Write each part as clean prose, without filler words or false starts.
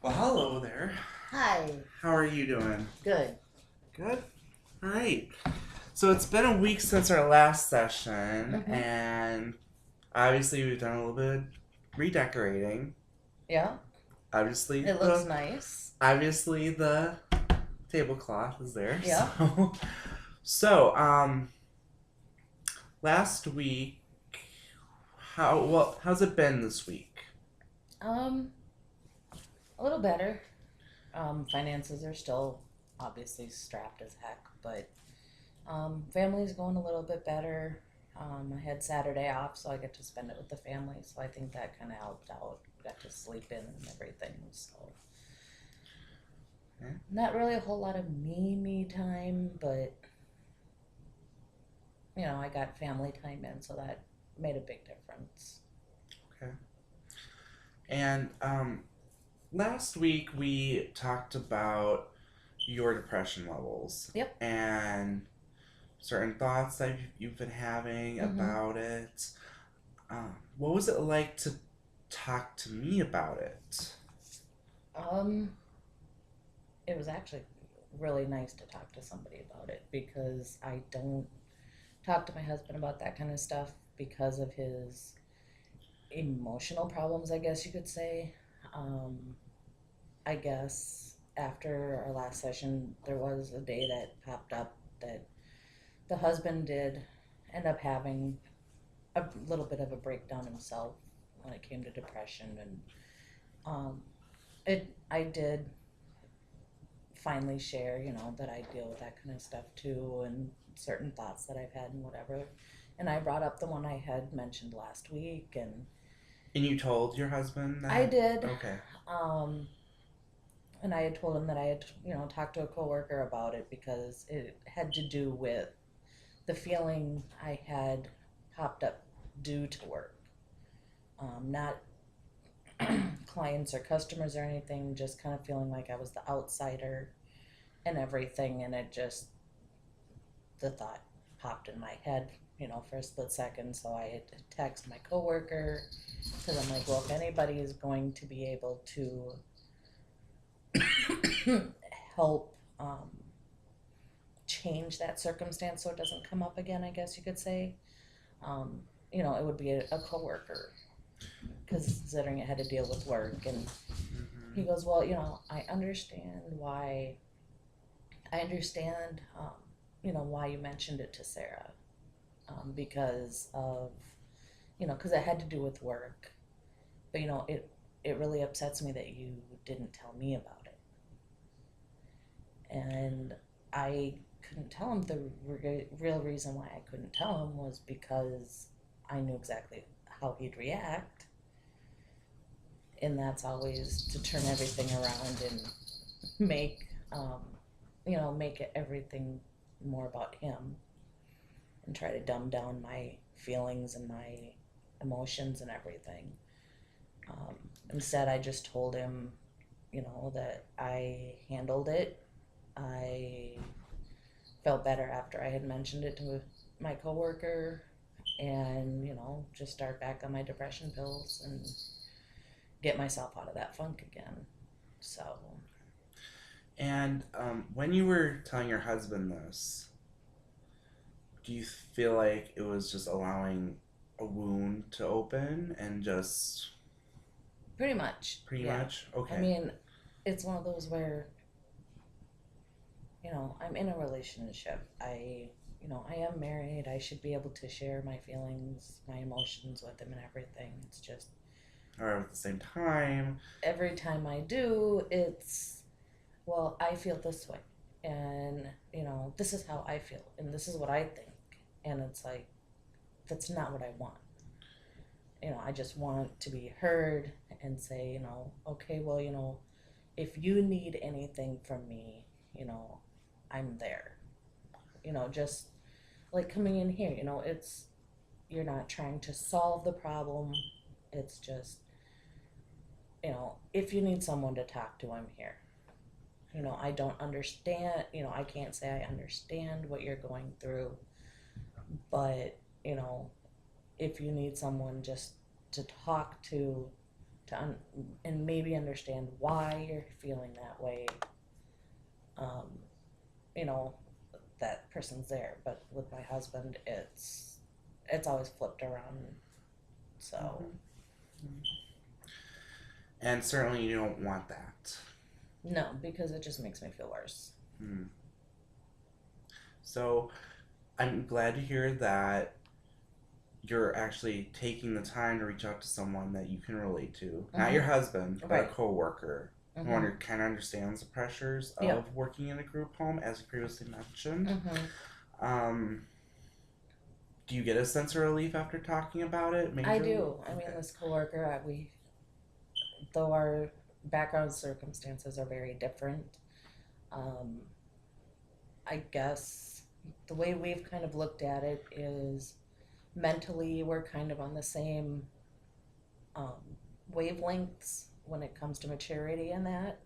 Well, hello there. Hi. How are you doing? Good. Good? All right. So it's been a week since our last session, Mm-hmm. and obviously we've done a little bit of redecorating. Yeah. Obviously It looks the nice. obviously the tablecloth is there. Yeah. So last week, how's it been this week? Um, a little better. Finances are still obviously strapped as heck, but family's going a little bit better. I had Saturday off, so I get to spend it with the family, so I think that kind of helped out. Got to sleep in and everything, so Okay. not really a whole lot of me time, but I got family time in, so that made a big difference. Okay. And last week we talked about your depression levels Yep. and certain thoughts that you've been having Mm-hmm. about it. What was it like to talk to me about it? Um, it was actually really nice to talk to somebody about it because I don't talk to my husband about that kind of stuff because of his emotional problems, I guess you could say. Um, I guess after our last session, there was a day that popped up that the husband did end up having a little bit of a breakdown himself when it came to depression, and um, I did finally share, that I deal with that kind of stuff too, and certain thoughts that I've had and whatever. And I brought up the one I had mentioned last week, and And you told your husband I that? did. Okay. Um, and I had told him that I had, talked to a coworker about it because it had to do with the feeling I had popped up due to work. Not clients or customers or anything, just kind of feeling like I was the outsider and everything. And it just, the thought popped in my head, for a split second. So I had to text my coworker because I'm like, well, if anybody is going to be able to help change that circumstance so it doesn't come up again, I guess you could say, um, it would be a coworker because considering it had to deal with work. And he Mm-hmm. goes, well, I understand, why you mentioned it to Sarah, because of, because it had to do with work. But it really upsets me that you didn't tell me about it. And I couldn't tell him the real reason why I couldn't tell him was because I knew exactly how he'd react, and that's always to turn everything around and make make it everything more about him and try to dumb down my feelings and my emotions and everything. Um, Instead, I just told him, that I handled it. I felt better after I had mentioned it to my coworker, and just start back on my depression pills and get myself out of that funk again. So, And when you were telling your husband this, do you feel like it was just allowing a wound to open and just pretty much, pretty yeah. much? I Okay. mean, it's one of those where, I'm in a relationship. I am married. I should be able to share my feelings, my emotions with him and everything. It's just Or at the same time. every time I do, it's, well, I feel this way. And, this is how I feel. And this is what I think. And it's like, that's not what I want. I just want to be heard and say, okay, well, if you need anything from me, I'm there. Just like coming in here, you're not trying to solve the problem. It's just, if you need someone to talk to, I'm here. I don't understand, I can't say I understand what you're going through, but, if you need someone just to talk to, and maybe understand why you're feeling that way. Um, you know, that person's there. But with my husband, it's always flipped around. So Mhm. And certainly you don't want that. no, because it just makes me feel worse. Hmm. So I'm glad to hear that you're actually taking the time to reach out to someone that you can relate to. Not your Hmm. husband, but a Right. coworker. One Hmm. who kind of understands the pressures Yep. of working in a group home, as you previously mentioned. Hmm. Um, do you get a sense of relief after talking about it I majorly? do. I mean, Okay. this coworker, we though our background circumstances are very different. Um, I guess the way we've kind of looked at it is mentally we're kind of on the same um, wavelengths when it comes to maturity and that.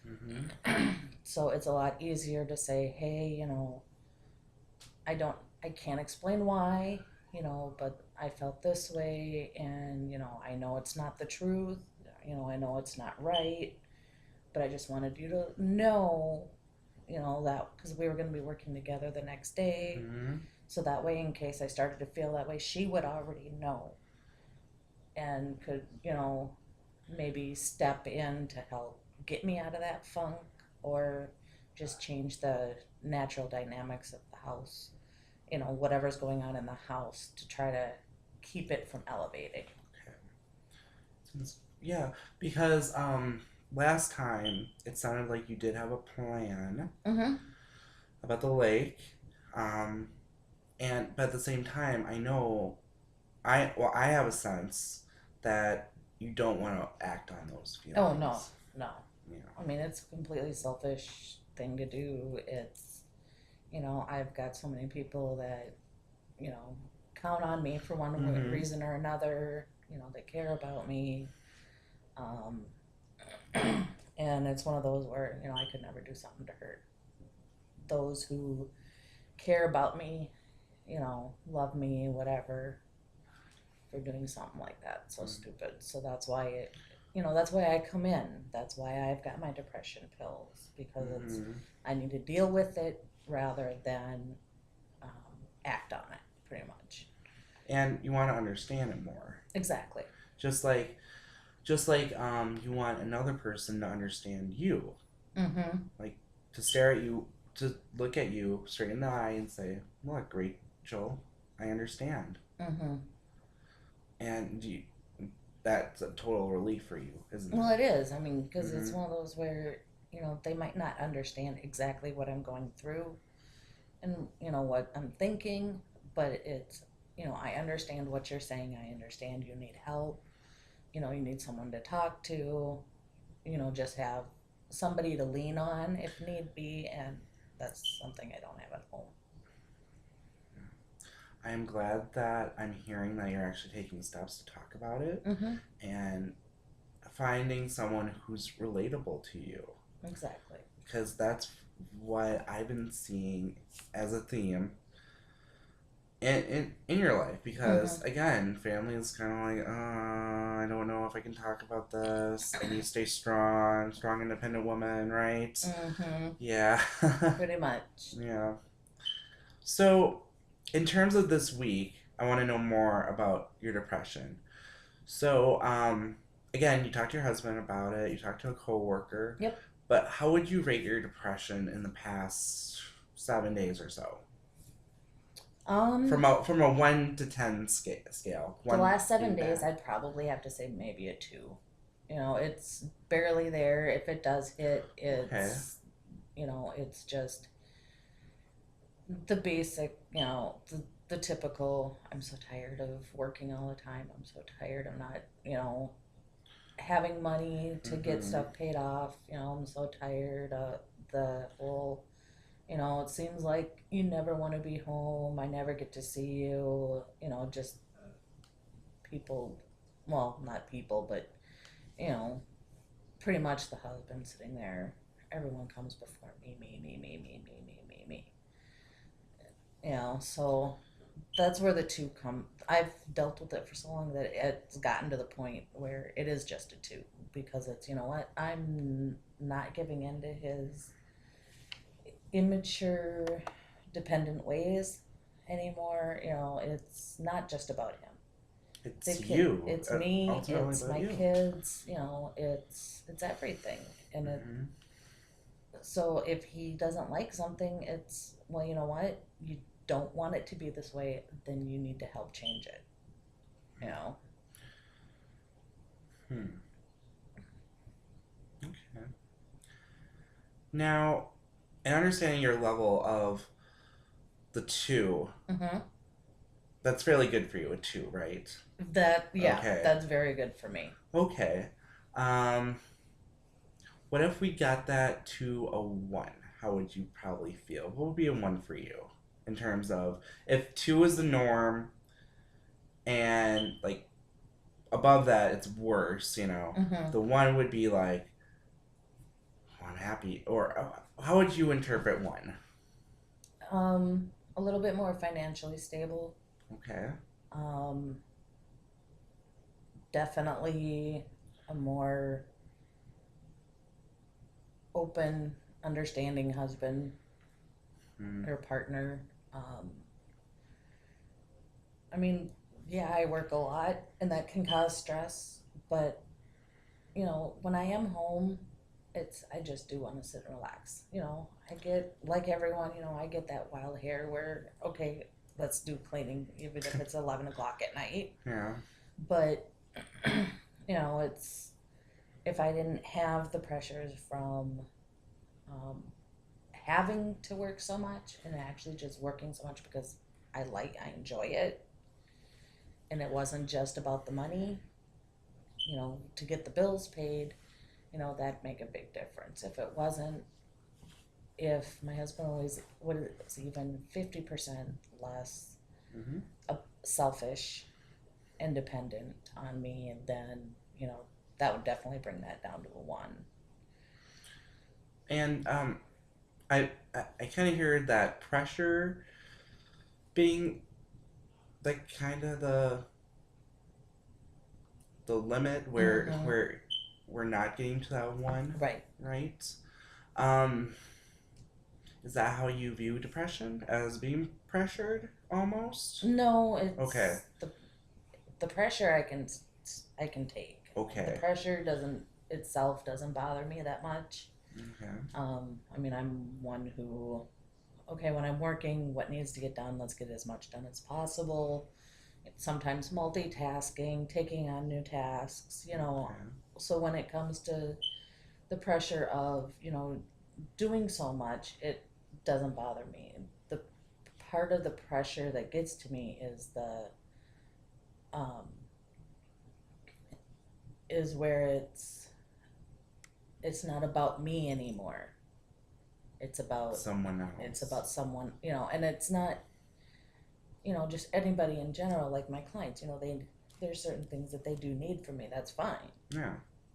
Mm-hmm. So it's a lot easier to say, hey, I don't, I can't explain why, but I felt this way, and I know it's not the truth. I know it's not right, but I just wanted you to know, that because we were going to be working together the next day. Mm-hmm. So that way, in case I started to feel that way, she would already know and could, maybe step in to help get me out of that funk or just change the natural dynamics of the house, whatever's going on in the house to try to keep it from elevating. Okay. Yeah, because last time it sounded like you did have a plan Mm-hmm. about the lake. Um, and but at the same time, I know I have a sense that you don't want to act on those Oh, no, feelings. no. Yeah. I mean, it's a completely selfish thing to do. I've got so many people that, you know, count on me for one Mm-hmm. reason or another. They care about me. Um, and it's one of those where, I could never do something to hurt those who care about me, love me, whatever, for doing something like that. So stupid. So that's why I come in. That's why I've got my depression pills because Mm-hmm. I need to deal with it rather than act on it, pretty much. And you want to understand it more. Exactly. Just like you want another person to understand you. Mm-hmm. Like to stare at you, to look at you straight in the eye and say, "Look, Rachel, I understand." Mm-hmm. And that's a total relief for you, isn't Well, it? it is. I mean, because Mm-hmm. it's one of those where, they might not understand exactly what I'm going through and, what I'm thinking, but I understand what you're saying. I understand you need help. You need someone to talk to, just have somebody to lean on if need be. And that's something I don't have at home. I am glad that I'm hearing that you're actually taking steps to talk about it Mm-hmm. and finding someone who's relatable to you. Exactly. Because that's what I've been seeing as a theme in your life. Mm-hmm. Because, again, family is kind of like, I don't know if I can talk about this. I need to stay strong, strong, independent woman, right? Mm-hmm. Yeah. Pretty much. Yeah. So, in terms of this week, I want to know more about your depression. So, again, you talked to your husband about it. You talked to a coworker. Yep. But how would you rate your depression in the past 7 days or so? Um, From a 1 to 10 scale. the One last seven being days, bad. I'd probably have to say maybe a two. It's barely there. If it does hit, Okay. it's just the basic, the typical. I'm so tired of working all the time. I'm so tired. I'm not, having money to get Mm-hmm. stuff paid off. I'm so tired of the whole, it seems like you never want to be home. I never get to see you, just people, well, not people, but, you know, pretty much the husband sitting there. Everyone comes before me, me, me, me, me, me, me, me, me. So that's where the two come. I've dealt with it for so long that it's gotten to the point where it is just a two, because it's, you know what, I'm not giving in to his immature, dependent ways anymore. You know, it's not just about him. It's you. It's me, Ultimately it's about my you. kids. You know, it's everything, and it. Hmm. So if he doesn't like something, it's, well, you know what, you don't want it to be this way, then you need to help change it. You know. Hmm. Okay. Now, in understanding your level of the two, Mm-hmm. that's fairly good for you, a two, right? That, yeah, Okay. that's very good for me. Okay. Um, what if we got that to a one? How would you probably feel? What would be a one for you in terms of if two is the norm and like above that it's worse, you know? Mm-hmm. The one would be like, oh, I'm happy. Or how would you interpret one? A little bit more financially stable. Okay. Um, Definitely a more open, understanding husband Mm, or partner. Um, I mean, yeah, I work a lot and that can cause stress, but you know, when I am home, I just do want to sit and relax. You know, I get, like everyone, you know, I get that wild hair where, okay, let's do cleaning, even if it's 11 o'clock at night. yeah. But, you know, it's, if I didn't have the pressures from um, having to work so much and actually just working so much because I enjoy it, and it wasn't just about the money, you know, to get the bills paid, you know, that'd make a big difference. If it wasn't, if my husband always was even 50% less Hmm. selfish, independent on me, and then, you know, that would definitely bring that down to a one. And I kind of hear that pressure being like kind of the limit where Mm-hmm. we're not getting to that one, Right. right? Um, is that how you view depression as being pressured almost? No, Okay. it's the pressure I can take. The Okay. pressure doesn't itself doesn't bother me that much. Okay. I mean, I'm one who, okay, when I'm working, what needs to get done, let's get as much done as possible. It's sometimes multitasking, taking on new tasks, you know. Okay. So when it comes to the pressure of, you know, doing so much, it doesn't bother me. The part of the pressure that gets to me um, is where it's not about me anymore. It's about Someone it's else. about someone, you know, and it's not, you know, just anybody in general, like my clients, you know, there's certain things that they do need from me. That's fine. Yeah.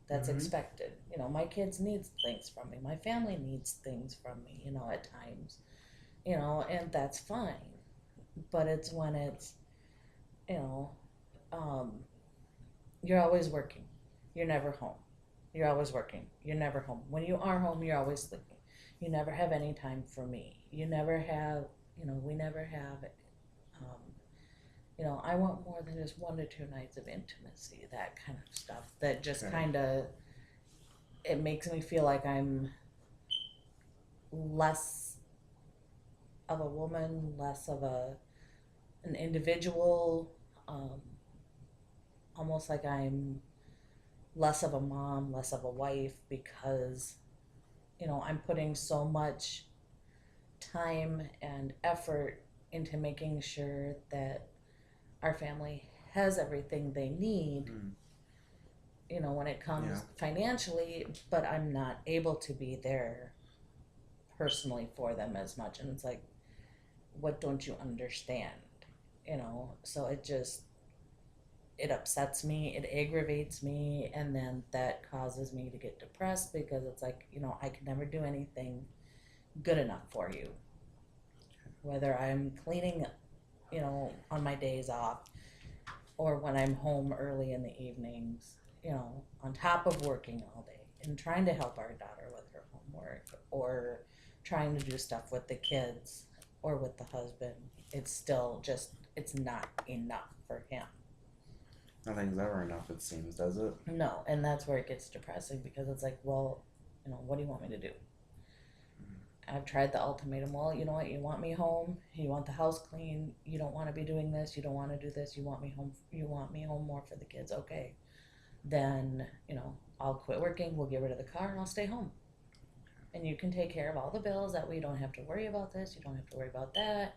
That's Mm-hmm. expected. You know, my kids need things from me. My family needs things from me, you know, at times. You know, and that's fine. But it's when it's, you know, um, you're always working. You're never home. You're always working. You're never home. When you are home, you're always sleeping. You never have any time for me. You never have, you know, we never have, um, you know, I want more than just 1 to 2 nights of intimacy, that kind of stuff. That just Okay. kind of, it makes me feel like I'm less of a woman, less of an individual, um, almost like I'm less of a mom, less of a wife, because, you know, I'm putting so much time and effort into making sure that our family has everything they need, Mm. you know, when it Yeah. comes financially, but I'm not able to be there personally for them as much. And it's like, what don't you understand? You know, so it upsets me, it aggravates me, and then that causes me to get depressed because it's like, you know, I could never do anything good enough for you. Whether I'm cleaning on my days off or when I'm home early in the evenings, on top of working all day and trying to help our daughter with her homework or trying to do stuff with the kids or with the husband, it's still just, it's not enough for him. Nothing's ever enough, it seems, does it? No, and that's where it gets depressing because it's like, well, what do you want me to do? I've tried the ultimatum. Well, you know what? You want me home. You want the house clean. You don't want to be doing this. You don't want to do this. You want me home. You want me home more for the kids. Okay. Then, I'll quit working. We'll get rid of the car and I'll stay home. And you can take care of all the bills. That way you don't have to worry about this. You don't have to worry about that.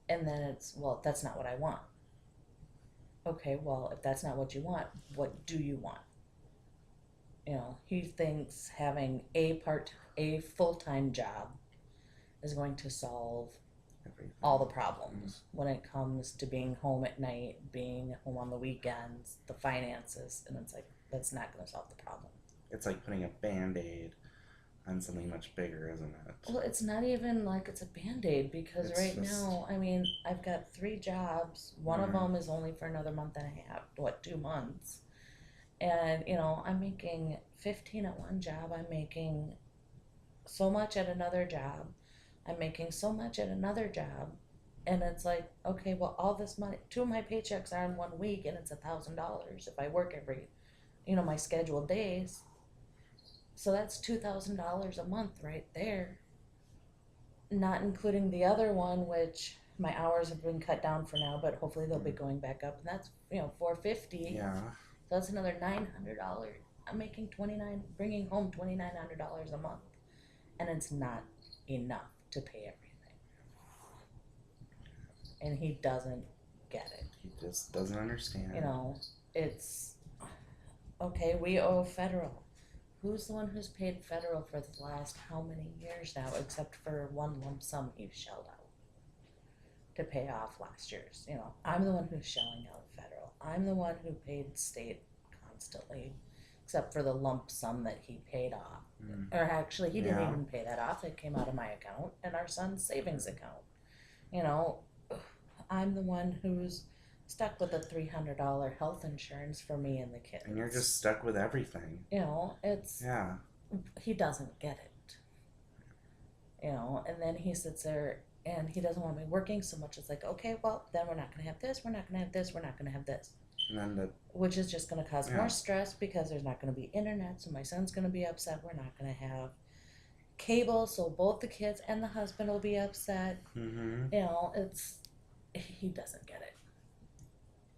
And then it's, well, that's not what I want. Okay, well, if that's not what you want, what do you want? He thinks having a full-time job is going to solve Everything. all the problems when it comes to being home at night, being home on the weekends, the finances, and it's like that's not going to solve the problem. It's like putting a band-aid on something much bigger, isn't it? Well, it's not even like it's a band-aid because It's right just... now, I mean, I've got 3 jobs. One of them is only for another month and a half, 2 months. And, I'm making 15 at one job. I'm making so much at another job. I'm making so much at another job. And it's like, okay, well, all this money, 2 of my paychecks are in one week, and it's $1,000 if I work every, my scheduled days. So that's $2,000 a month right there. Not including the other one, which my hours have been cut down for now, but hopefully they'll be going back up, and that's $450. Yeah. So that's another $900. I'm making bringing home $2,900 a month, and it's not enough to pay everything. And he doesn't get it. He just doesn't understand. It's okay. We owe federal. Who's the one who's paid federal for the last how many years now, except for one lump sum he shelled out to pay off last year's? I'm the one who's shelling out federal. I'm the one who paid state constantly, except for the lump sum that he paid off. Or actually, he didn't even pay that off. It came out of my account and our son's savings account. I'm the one who's stuck with a $300 health insurance for me and the kids. And you're just stuck with everything. It's... Yeah. He doesn't get it. And then he sits there and he doesn't want me working so much. It's like, okay, well, then we're not going to have this, we're not going to have this, we're not going to have this. And then which is just going to cause more stress because there's not going to be internet, so my son's going to be upset. We're not going to have cable, so both the kids and the husband will be upset. He doesn't get it.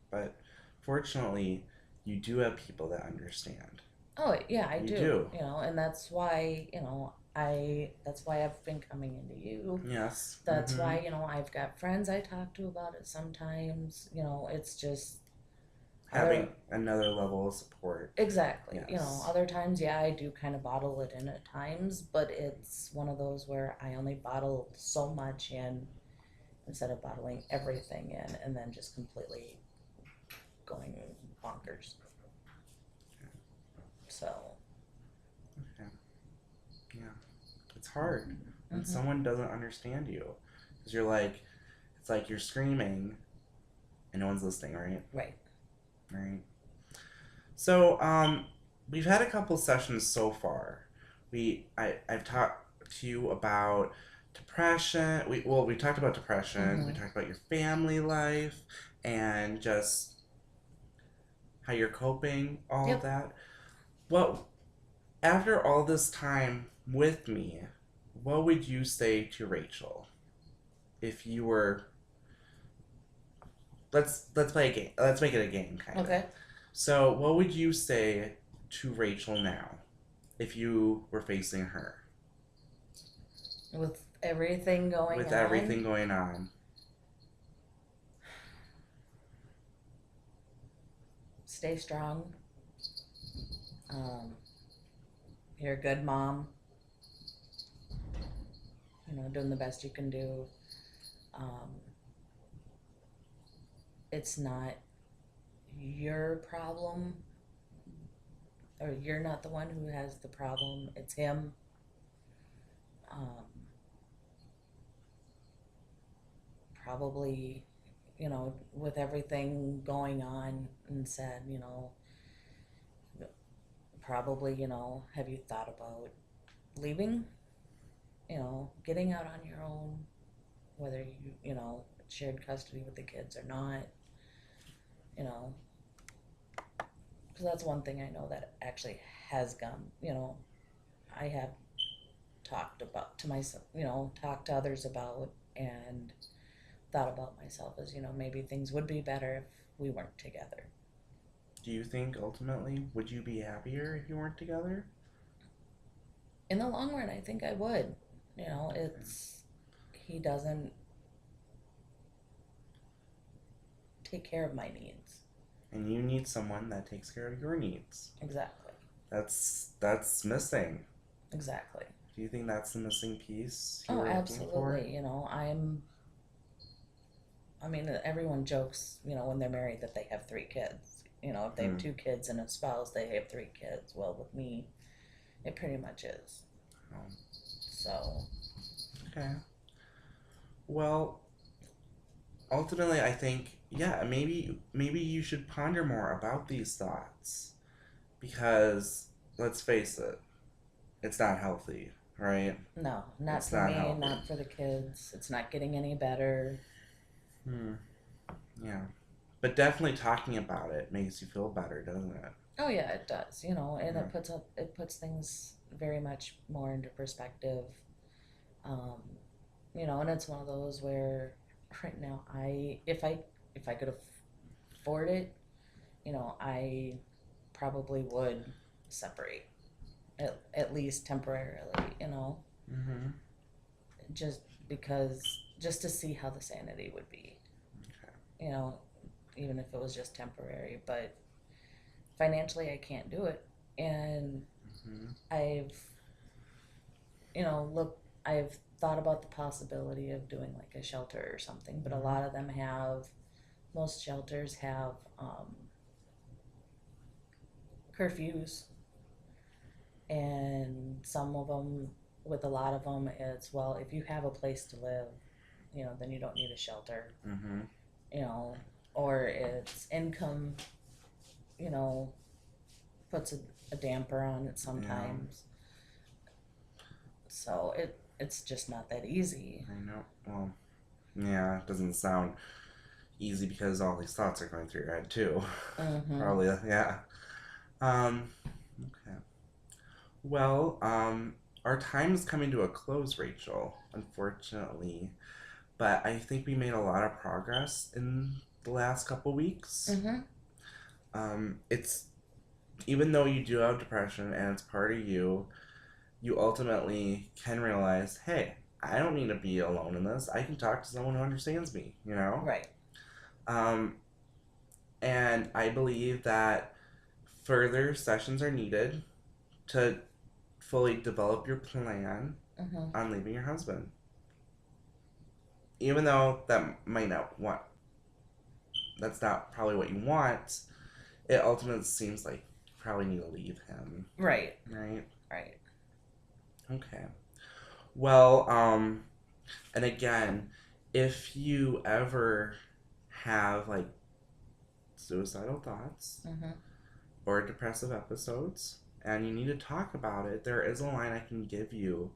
But fortunately, you do have people that understand. Oh yeah, I You do. And that's why that's why I've been coming into you. Yes. That's why I've got friends I talk to about it sometimes. It's just having another level of support. Exactly. Yes. Other times, yeah, I do kind of bottle it in at times, but it's one of those where I only bottle so much in instead of bottling everything in and then just completely going bonkers. So. Okay. Yeah. It's hard when someone doesn't understand you. Because you're like, it's like you're screaming and no one's listening, right? Right. Right. So, we've had a couple sessions so far. I've talked to you about depression. We talked about depression. We talked about your family life and just how you're coping, all of that. Well, after all this time with me, what would you say to Rachel if you were... Let's play a game. Let's make it a game, kind of. Okay. So, what would you say to Rachel now if you were facing her? With everything going on? With everything going on. Stay strong. You're a good mom. Doing the best you can do. It's not your problem, or you're not the one who has the problem. It's him. Probably with everything going on, and said, probably, have you thought about leaving, getting out on your own, whether shared custody with the kids or not, you know, because that's one thing I know that actually has gone, I have talked about to myself, talked to others about, and thought about myself as, maybe things would be better if we weren't together. Do you think ultimately would you be happier if you weren't together? In the long run, I think I would. It's he doesn't take care of my needs. And you need someone that takes care of your needs. Exactly. That's missing. Exactly. Do you think that's the missing piece you Oh, were looking for? absolutely. I mean, everyone jokes, when they're married that they have 3 kids. If they have Hmm. 2 kids and a spouse, they have 3 kids. Well, with me, it pretty much is. Oh, So, okay. Well, ultimately, I think yeah, maybe you should ponder more about these thoughts because let's face it, it's not healthy, right? no, not It's for not me, healthy. not for the kids. It's not getting any better. Hmm. Yeah. But definitely talking about it makes you feel better, doesn't it? Oh yeah, it does. And Yeah. it puts things very much more into perspective. Um, and it's one of those where right now if I could afford it, I probably would separate at least temporarily, Mm-hmm. just because just to see how the sanity would be, Okay. you know, even if it was just temporary. But financially, I can't do it, and Mm-hmm. I've I've thought about the possibility of doing like a shelter or something, but a Mm-hmm. lot of them have most shelters have curfews, and some of them, with a lot of them, it's, well, if you have a place to live, then you don't need a shelter, Mm-hmm. you know, or it's income, you know, puts a damper on it Yeah. sometimes. So it's just not that easy. I know. Well, yeah, it doesn't sound easy because all these thoughts are going through your head too. Mm-hmm. Probably, yeah. Um, okay. Well, our time is coming to a close, Rachel, unfortunately. But I think we made a lot of progress in the last couple weeks. Mm-hmm. It's even though you do have depression and it's part of you, you ultimately can realize, hey, I don't need to be alone in this. I can talk to someone who understands me, you know? Right. Um, and I believe that further sessions are needed to fully develop your plan Mm-hmm. on leaving your husband. Even though that's not probably what you want, it ultimately seems like you probably need to leave him, Right. right? Right. Okay. Well, and again, if you ever have like suicidal thoughts Mm-hmm. or depressive episodes and you need to talk about it, there is a line I can give you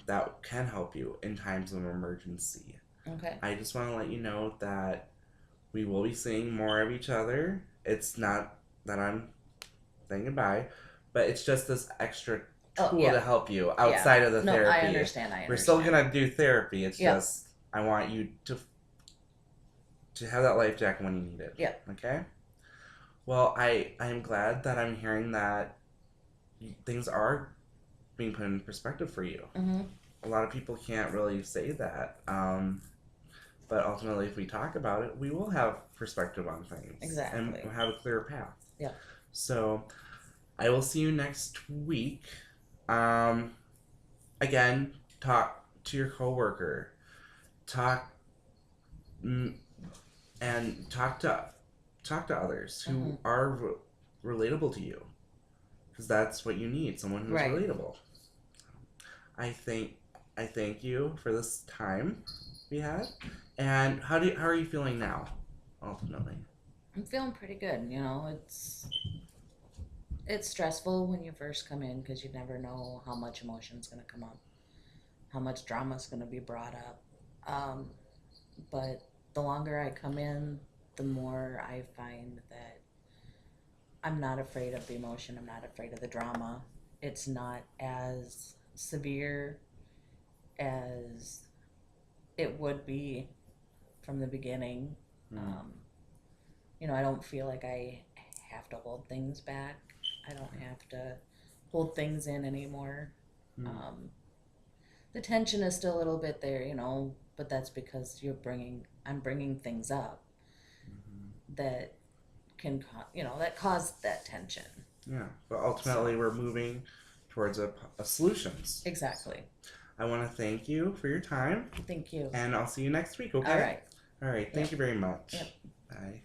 that can help you in times of emergency. Okay. I just want to let you know that we will be seeing more of each other. It's not that I'm saying goodbye, but it's just this extra Oh tool to yeah. help you Yeah. outside of the No, I therapy. understand. I We're still understand. gonna do therapy. It's Yep. just I want you to have that life jacket when you need it. Yep. Okay. Well, I am glad that I'm hearing that things are being put in perspective for you. Mm-hmm. A lot of people can't really say that. But ultimately, if we talk about it, we will have perspective on things and Exactly. have a clear path. Yep. So I will see you next week. Um, again, talk to your coworker. Talk mm, and talk to others Mm-hmm. who are relatable to you, because that's what you need. Someone who's Right. relatable. I think I thank you for this time. we had. And how are you feeling now, ultimately? I'm feeling pretty good. You know, it's stressful when you first come in because you never know how much emotion's going to come up, how much drama's going to be brought up. Um, but the longer I come in, the more I find that I'm not afraid of the emotion. I'm not afraid of the drama. It's not as severe as it would be from the beginning. Mm. Um, you know, I don't feel like I have to hold things back. I don't have to hold things in anymore. Mm. Um, the tension is still a little bit there, you know, but that's because I'm bringing things up Hmm. that you know, that cause that tension. Yeah, but ultimately So, we're moving towards a solutions. So exactly. I want to thank you for your time, Thank you. and I'll see you next week. All Okay? right. All right. Thank Yep. you very much. Yep. Bye.